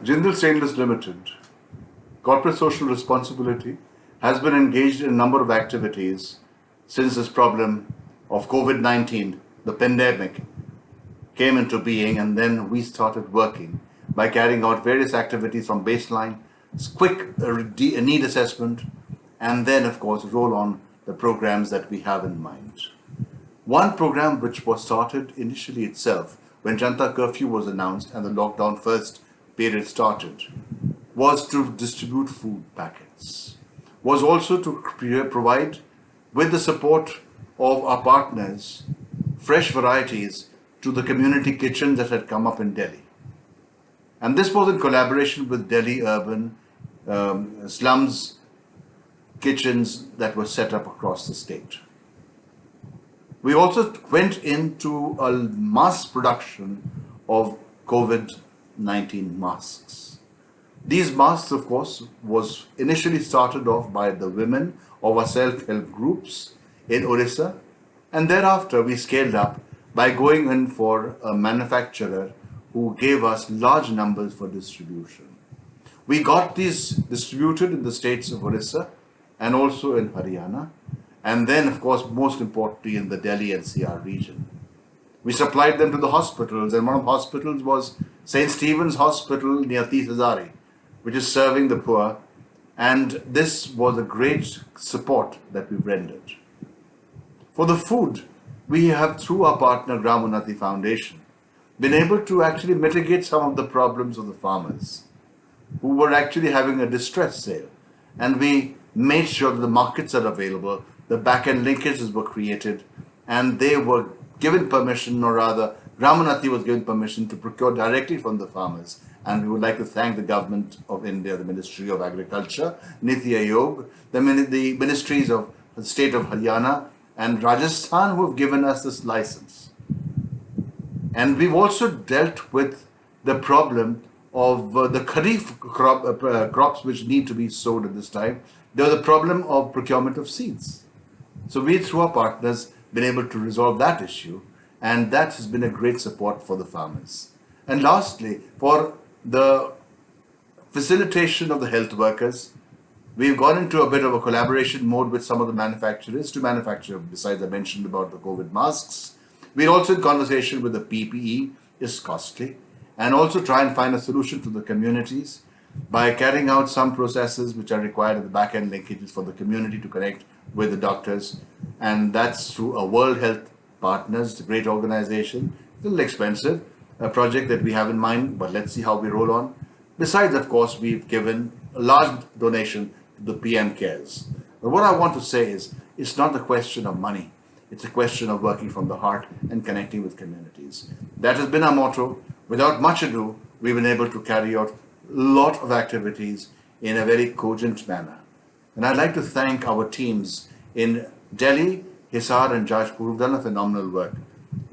Jindal Stainless Limited, corporate social responsibility, has been engaged in a number of activities since this problem of COVID-19, the pandemic, came into being, and then we started working by carrying out various activities from baseline, quick need assessment, and then of course roll on the programs that we have in mind. One program which was started initially itself when Janta curfew was announced and the lockdown first period started was to distribute food packets, was also to provide, with the support of our partners, fresh varieties to the community kitchens that had come up in Delhi. And this was in collaboration with Delhi urban slums kitchens that were set up across the state. We also went into a mass production of COVID-19 masks. These masks, of course, was initially started off by the women of our self-help groups in Orissa, and thereafter we scaled up by going in for a manufacturer who gave us large numbers for distribution. We got these distributed in the states of Orissa and also in Haryana, and then, of course, most importantly, in the Delhi NCR region. We supplied them to the hospitals, and one of the hospitals was St. Stephen's Hospital near Tees Hazari, which is serving the poor, and this was a great support that we rendered. For the food, we have, through our partner Gram Unnati Foundation, been able to actually mitigate some of the problems of the farmers who were actually having a distress sale, and we made sure that the markets are available, the back-end linkages were created, and they were given permission, or rather, Gram Unnati was given permission to procure directly from the farmers. And we would like to thank the Government of India, the Ministry of Agriculture, Niti Aayog, the ministries of the state of Haryana and Rajasthan, who have given us this license. And we've also dealt with the problem of the Kharif crops which need to be sowed at this time. There was a problem of procurement of seeds. So we, through our partners, been able to resolve that issue, and that has been a great support for the farmers. And lastly, for the facilitation of the health workers, we've gone into a bit of a collaboration mode with some of the manufacturers to manufacture, besides I mentioned about the COVID masks. We're also in conversation with the PPE, is costly, and also try and find a solution to the communities by carrying out some processes which are required at the back-end linkages for the community to connect with the doctors, and that's through a World Health Partners, a great organization. It's a little expensive, a project that we have in mind, but let's see how we roll on. Besides, of course, we've given a large donation to the PM Cares. But what I want to say is, it's not a question of money. It's a question of working from the heart and connecting with communities. That has been our motto. Without much ado, we've been able to carry out a lot of activities in a very cogent manner. And I'd like to thank our teams in Delhi, Hisar and Jajpur who've done a phenomenal work.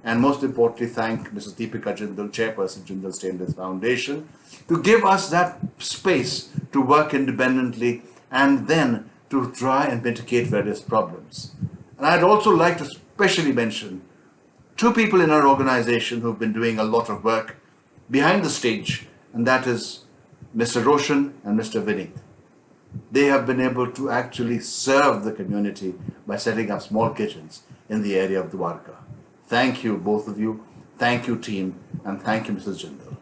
And most importantly, thank Mrs. Deepika Jindal, Chairperson, Jindal Stainless Foundation, to give us that space to work independently and then to try and mitigate various problems. And I'd also like to specially mention two people in our organization who've been doing a lot of work behind the stage, and that is Mr. Roshan and Mr. Vinit. They have been able to actually serve the community by setting up small kitchens in the area of Dwarka. Thank you, both of you. Thank you, team. And thank you, Mrs. Jindal.